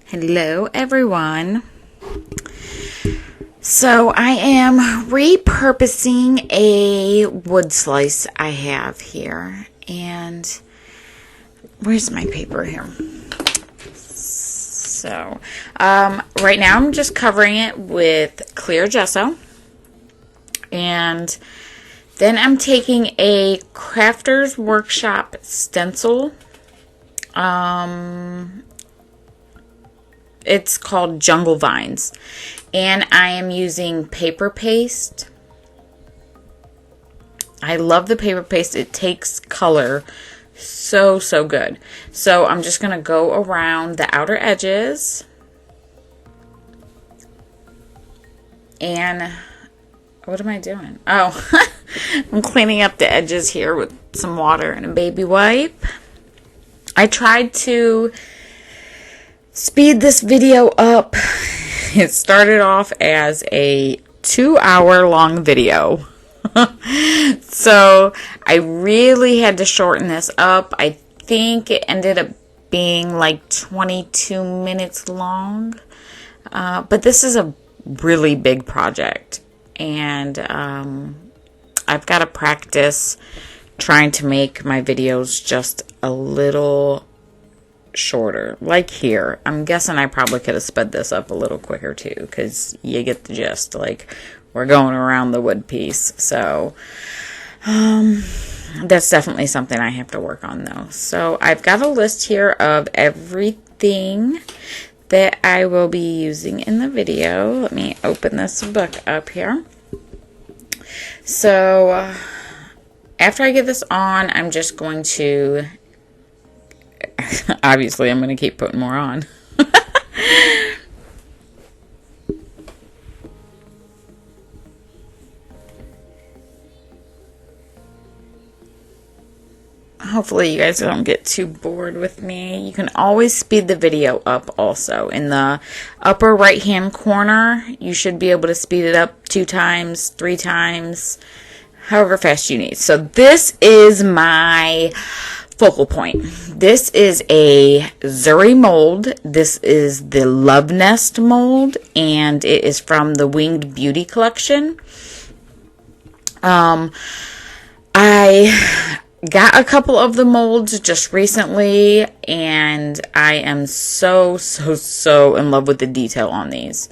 Hello everyone. So I am repurposing a wood slice I have here, and where's my paper here? So right now I'm just covering it with clear gesso, and then I'm taking a Crafter's Workshop stencil. It's called Jungle Vines, and I am using paper paste. I love the paper paste. It takes color so good. So I'm just going to go around the outer edges, and what am I doing? Oh, I'm cleaning up the edges here with some water and a baby wipe. I tried to speed this video up. It started off as a 2-hour long video. So I really had to shorten this up. I think it ended up being like 22 minutes long. But this is a really big project. And I've got to practice trying to make my videos just a little shorter. Like here, I'm guessing I probably could have sped this up a little quicker too, because you get the gist. Like, we're going around the wood piece. So that's definitely something I have to work on though. So I've got a list here of everything that I will be using in the video. Let me open this book up here. So after I get this on, I'm just going to, obviously I'm going to keep putting more on. Hopefully you guys don't get too bored with me. You can always speed the video up also. In the upper right hand corner, you should be able to speed it up 2 times, 3 times, however fast you need. So this is my focal point. This is a Zuri mold. This is the Love Nest mold, and it is from the Winged Beauty collection. I got a couple of the molds just recently, and I am so in love with the detail on these.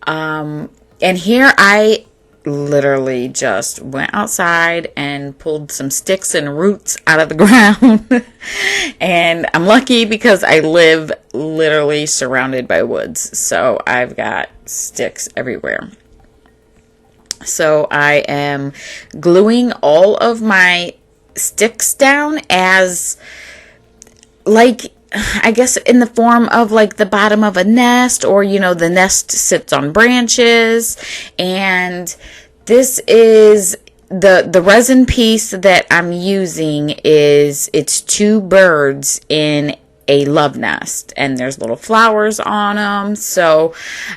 And here I literally just went outside and pulled some sticks and roots out of the ground. And I'm lucky because I live literally surrounded by woods, so I've got sticks everywhere. So I am gluing all of my sticks down as, like, I guess in the form of like the bottom of a nest, or you know, the nest sits on branches. And this is the resin piece that I'm using it's 2 birds in a love nest, and there's little flowers on them. So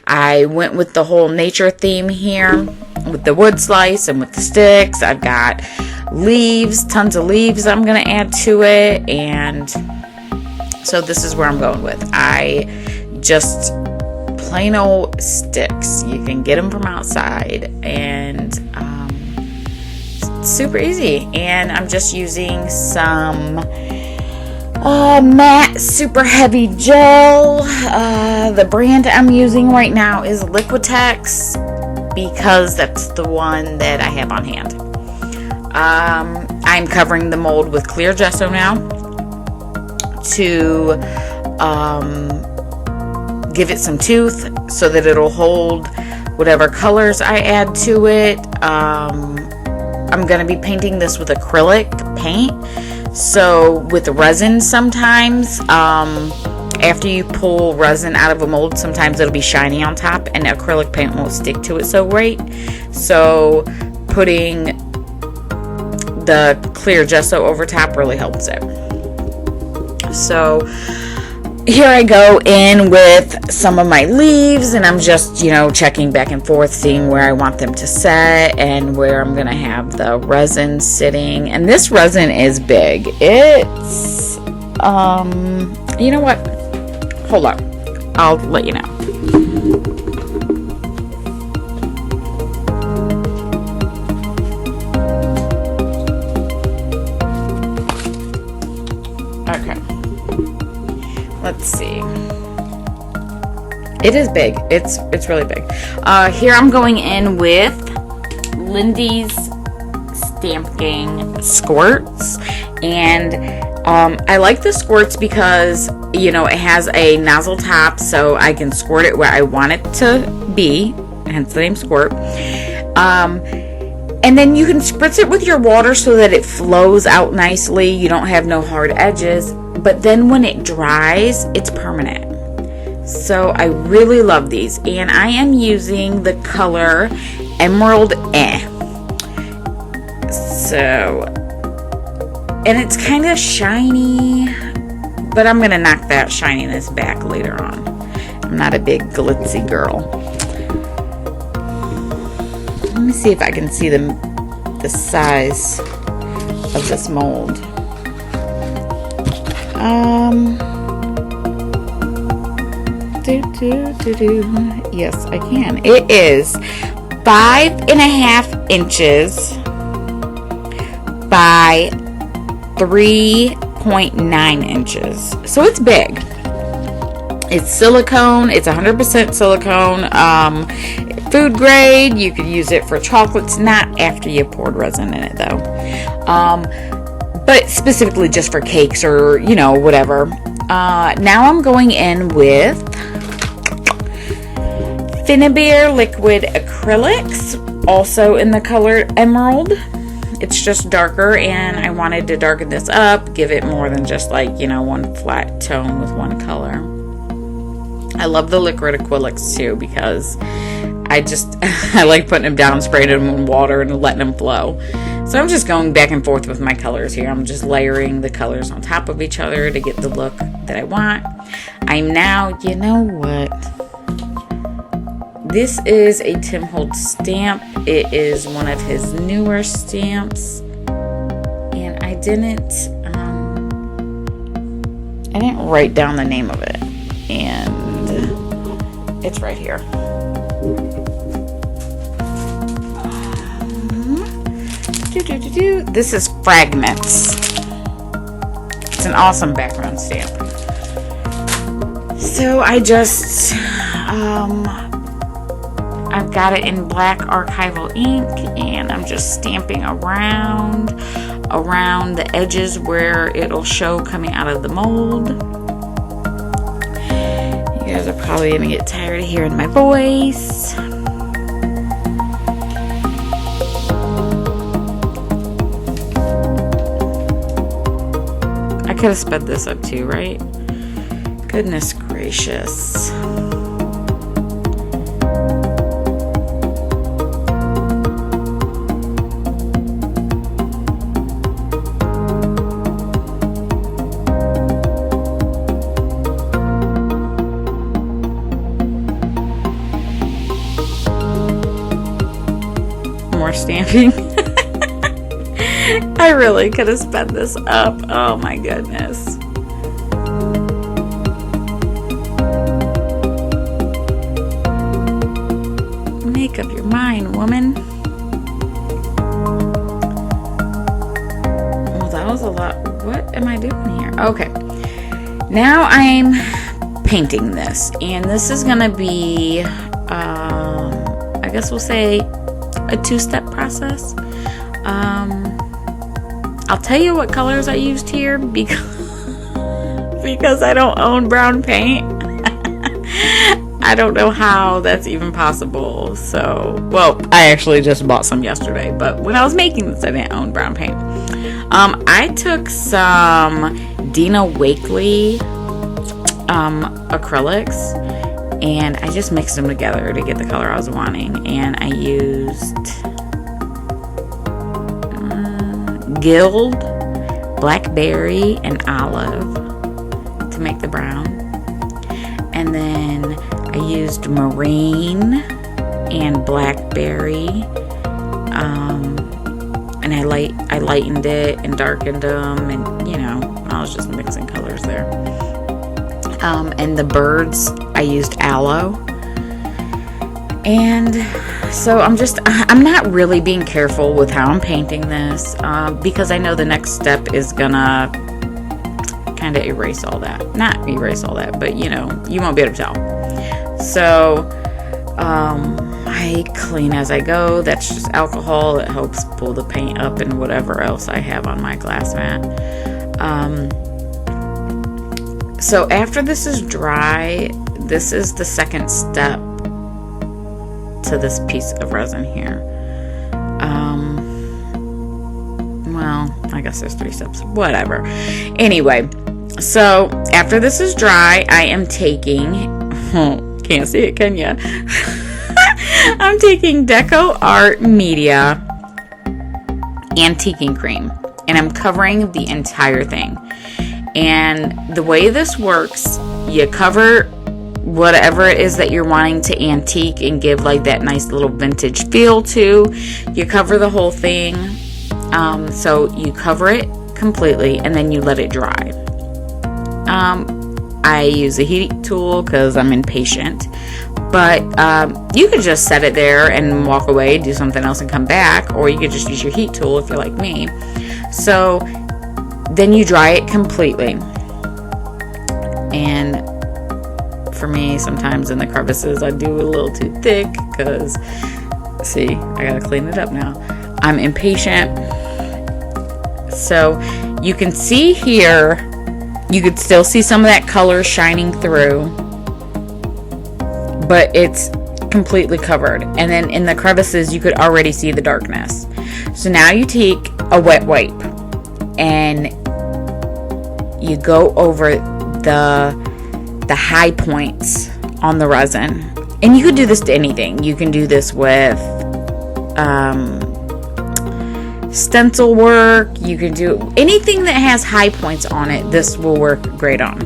I went with the whole nature theme here with the wood slice and with the sticks. I've got leaves, tons of leaves I'm going to add to it, and so this is where I'm going with. I just plain old sticks. You can get them from outside, and it's super easy. And I'm just using some matte super heavy gel. The brand I'm using right now is Liquitex, because that's the one that I have on hand. I'm covering the mold with clear gesso now to give it some tooth so that it'll hold whatever colors I add to it. I'm going to be painting this with acrylic paint. So with resin, sometimes after you pull resin out of a mold, sometimes it'll be shiny on top and acrylic paint won't stick to it so great. So putting the clear gesso over top really helps it. So here I go in with some of my leaves, and I'm just, you know, checking back and forth, seeing where I want them to set and where I'm going to have the resin sitting. And this resin is big. It's You know what? Hold up. I'll let you know. Okay. Let's see. It is big. It's really big. Here I'm going in with Lindy's Stamping Squirts, and I like the squirts because, you know, it has a nozzle top, so I can squirt it where I want it to be, hence the name squirt. And then you can spritz it with your water so that it flows out nicely. You don't have no hard edges, but then when it dries, it's permanent. So I really love these, and I am using the color Emerald So, and it's kind of shiny, but I'm gonna knock that shininess back later on. I'm not a big glitzy girl. Let me see if I can see the size of this mold. Yes, I can. It is 5.5 inches by 3.9 inches. So it's big. It's silicone. It's 100% silicone. Food grade. You could use it for chocolates, not after you poured resin in it though. But specifically just for cakes or, you know, whatever. Now I'm going in with Finnabair liquid acrylics, also in the color Emerald. It's just darker, and I wanted to darken this up, give it more than just like, you know, one flat tone with one color. I love the liquid acrylics too because I like putting them down, spraying them in water and letting them flow. So I'm just going back and forth with my colors here. I'm just layering the colors on top of each other to get the look that I want. I'm now, you know what? This is a Tim Holtz stamp. It is one of his newer stamps, and I didn't write down the name of it, and it's right here. This is Fragments. It's an awesome background stamp. So I just I've got it in black archival ink, and I'm just stamping around the edges where it'll show coming out of the mold. You guys are probably gonna get tired of hearing my voice. I could have sped this up too, right? Goodness gracious. More stamping. I really could have sped this up. Oh my goodness. Make up your mind, woman. Well, that was a lot. What am I doing here? Okay. Now I'm painting this, and this is gonna be I guess we'll say a two-step process. I'll tell you what colors I used here because I don't own brown paint. I don't know how that's even possible. So, well, I actually just bought some yesterday, but when I was making this, I didn't own brown paint. I took some Dina Wakley acrylics, and I just mixed them together to get the color I was wanting, and I used Guild, Blackberry, and Olive to make the brown. And then I used Marine and Blackberry, and I lightened it and darkened them, and you know, all was just mixing colors there. And the birds, I used aloe. And so I'm not really being careful with how I'm painting this, because I know the next step is gonna kind of erase all that. Not erase all that, but you know, you won't be able to tell. So I clean as I go. That's just alcohol. It helps pull the paint up and whatever else I have on my glass mat. So after this is dry, this is the second step to this piece of resin here. Well, I guess there's 3 steps. Whatever. Anyway, so after this is dry, I am taking, can't see it, can ya? I'm taking Deco Art Media Antiquing Cream, and I'm covering the entire thing. And the way this works, you cover whatever it is that you're wanting to antique and give like that nice little vintage feel to. You cover the whole thing. So you cover it completely and then you let it dry. I use a heat tool because I'm impatient. But you could just set it there and walk away, do something else and come back. Or you could just use your heat tool if you're like me. So then you dry it completely. And for me, sometimes in the crevices, I do a little too thick because, see, I gotta clean it up now. I'm impatient. So you can see here, you could still see some of that color shining through, but it's completely covered. And then in the crevices, you could already see the darkness. So now you take a wet wipe and you go over the high points on the resin. And you could do this to anything. You can do this with stencil work. You can do anything that has high points on it. This will work great on.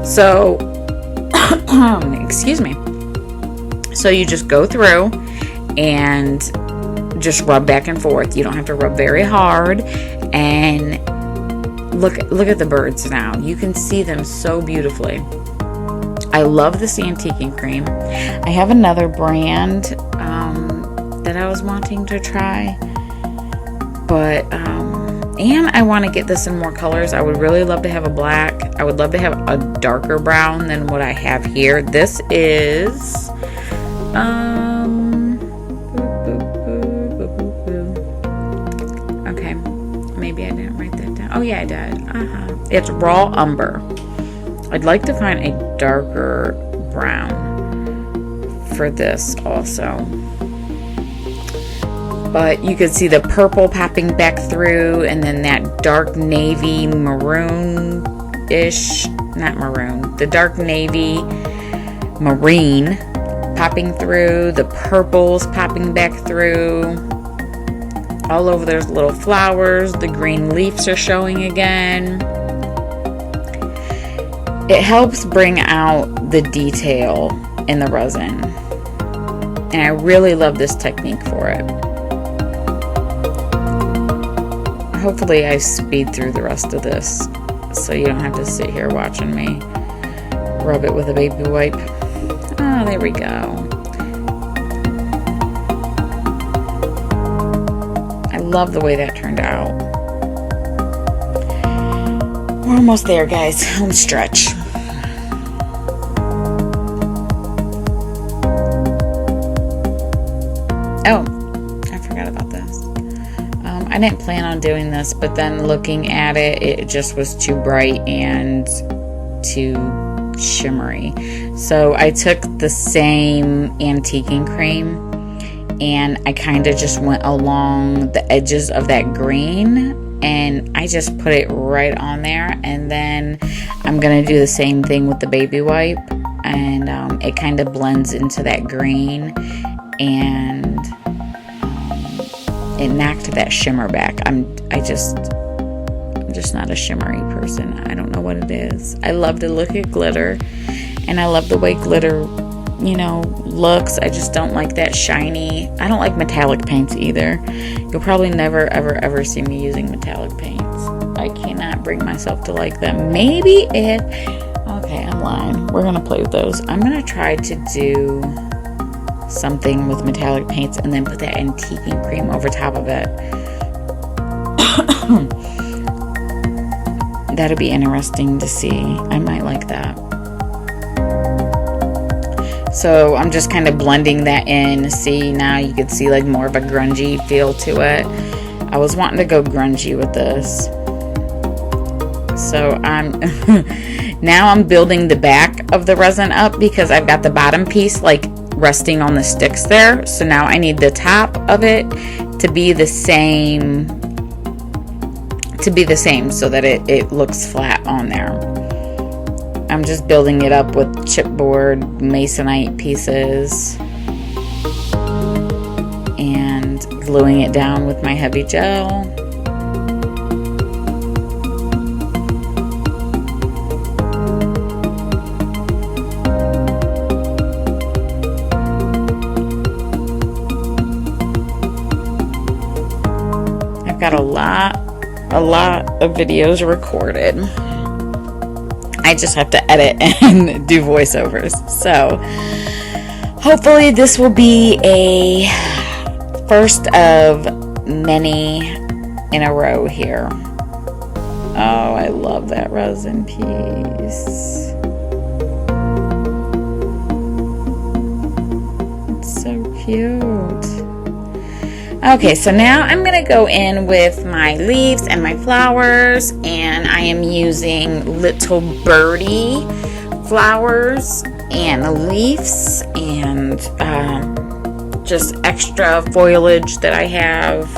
So, excuse me. So you just go through and just rub back and forth. You don't have to rub very hard. And look at the birds now. You can see them so beautifully. I love this antiquing cream. I have another brand that I was wanting to try, but and I want to get this in more colors. I would really love to have a black. I would love to have a darker brown than what I have here. This is okay, maybe I didn't write that down. Oh yeah, I did. It's raw umber. I'd like to find a darker brown for this also. But you can see the purple popping back through, and then that dark navy maroon-ish, not maroon, the dark navy marine popping through, the purples popping back through. All over there's little flowers, the green leaves are showing again. It helps bring out the detail in the resin. And I really love this technique for it. Hopefully I speed through the rest of this so you don't have to sit here watching me rub it with a baby wipe. Oh, there we go. I love the way that turned out. We're almost there, guys. Home stretch. Oh, I forgot about this. I didn't plan on doing this, but then looking at it, it just was too bright and too shimmery. So I took the same antiquing cream and I kind of just went along the edges of that green and I just put it right on there. And then I'm going to do the same thing with the baby wipe, and it kind of blends into that green, and it knocked that shimmer back. I'm just not a shimmery person. I don't know what it is. I love to look at glitter, and I love the way glitter, looks. I just don't like that shiny. I don't like metallic paints either. You'll probably never, ever, ever see me using metallic paints. I cannot bring myself to like them. Maybe if, okay, I'm lying. We're gonna play with those. I'm gonna try to do something with metallic paints and then put that antiquing cream over top of it. That'll be interesting to see. I might like that. So I'm just kind of blending that in. See, now you can see like more of a grungy feel to it. I was wanting to go grungy with this. So now I'm building the back of the resin up because I've got the bottom piece like resting on the sticks there. So now I need the top of it to be the same so that it looks flat on there. I'm just building it up with chipboard masonite pieces and gluing it down with my heavy gel. I've got a lot of videos recorded. I just have to edit and do voiceovers. So hopefully this will be a first of many in a row here. Oh, I love that resin piece. It's so cute. Okay, so now I'm going to go in with my leaves and my flowers, and I am using little birdie flowers and leaves and just extra foliage that I have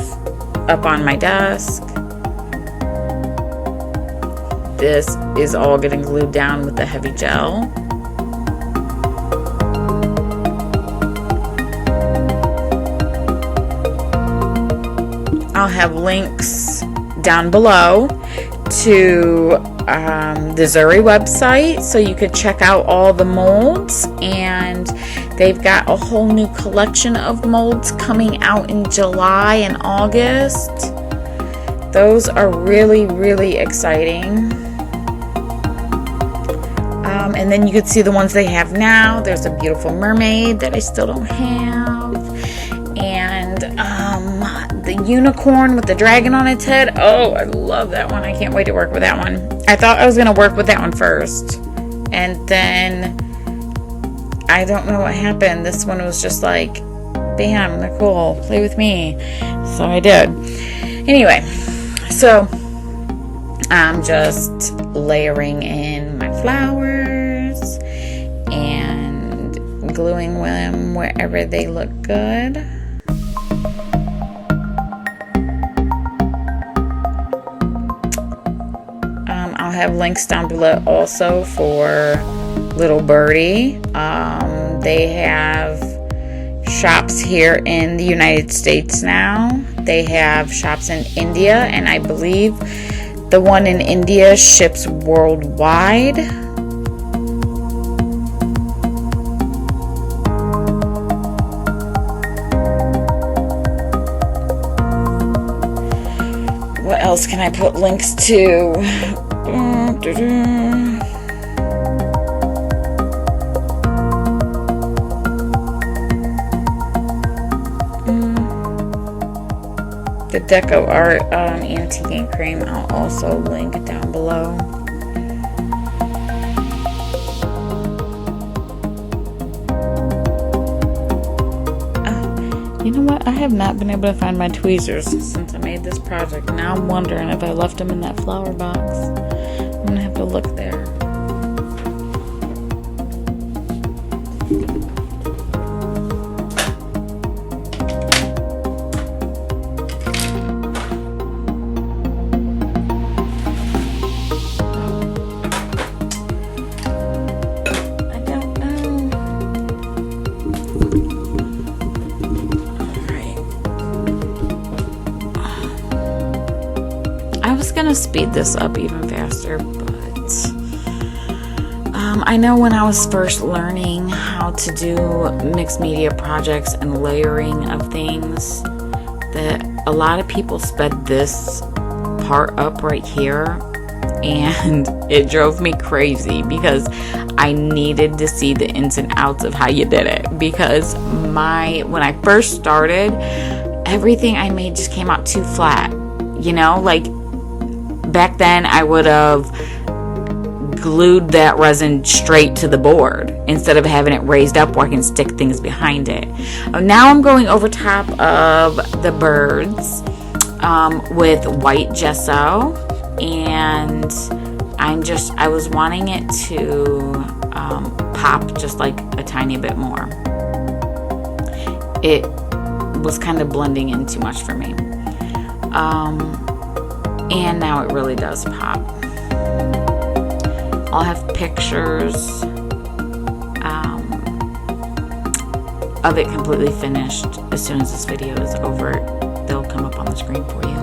up on my desk. This is all getting glued down with the heavy gel. I'll have links down below to the Zuri website so you could check out all the molds, and they've got a whole new collection of molds coming out in July and August. Those are really, really exciting. And then you could see the ones they have now. There's a beautiful mermaid that I still don't have, and the unicorn with the dragon on its head. Oh, I love that one. I can't wait to work with that one. I thought I was going to work with that one first, and then I don't know what happened. This one was just like, bam, they're cool, play with me. So I did. Anyway, so I'm just layering in my flowers and gluing them wherever they look good. I'll have links down below also for Little Birdie. They have shops here in the United States now. They have shops in India, and I believe the one in India ships worldwide. What else can I put links to? The Deco Art antiquing cream I'll also link down below. You know what? I have not been able to find my tweezers since I made this project. Now I'm wondering if I left them in that flower box. I'm gonna have to look there. Gonna speed this up even faster, but I know when I was first learning how to do mixed media projects and layering of things that a lot of people sped this part up right here, and it drove me crazy because I needed to see the ins and outs of how you did it, because when I first started, everything I made just came out too flat. You know, like back then I would have glued that resin straight to the board instead of having it raised up where I can stick things behind it. Now I'm going over top of the birds with white gesso, and I was wanting it to pop just like a tiny bit more. It was kind of blending in too much for me. And now it really does pop. I'll have pictures of it completely finished as soon as this video is over. They'll come up on the screen for you.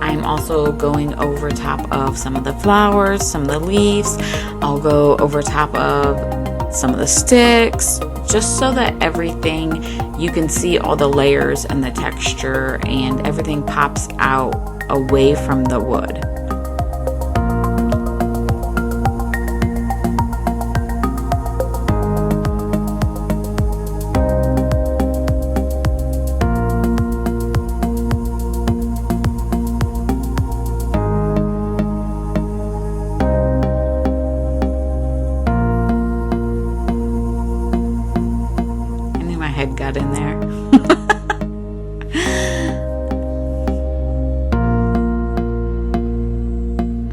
I'm also going over top of some of the flowers, some of the leaves. I'll go over top of some of the sticks, just so that everything, you can see all the layers and the texture, and everything pops out away from the wood. I knew my head got in there.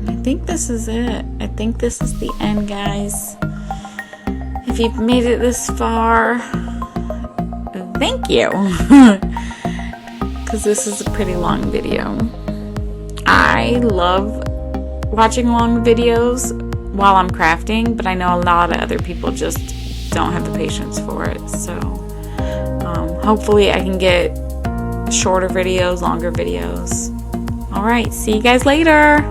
I think this is it. I think this is the end, guys. If you've made it this far, thank you. Because this is a pretty long video. I love watching long videos while I'm crafting, but I know a lot of other people just don't have the patience for it. So hopefully I can get shorter videos, longer videos. All right, see you guys later.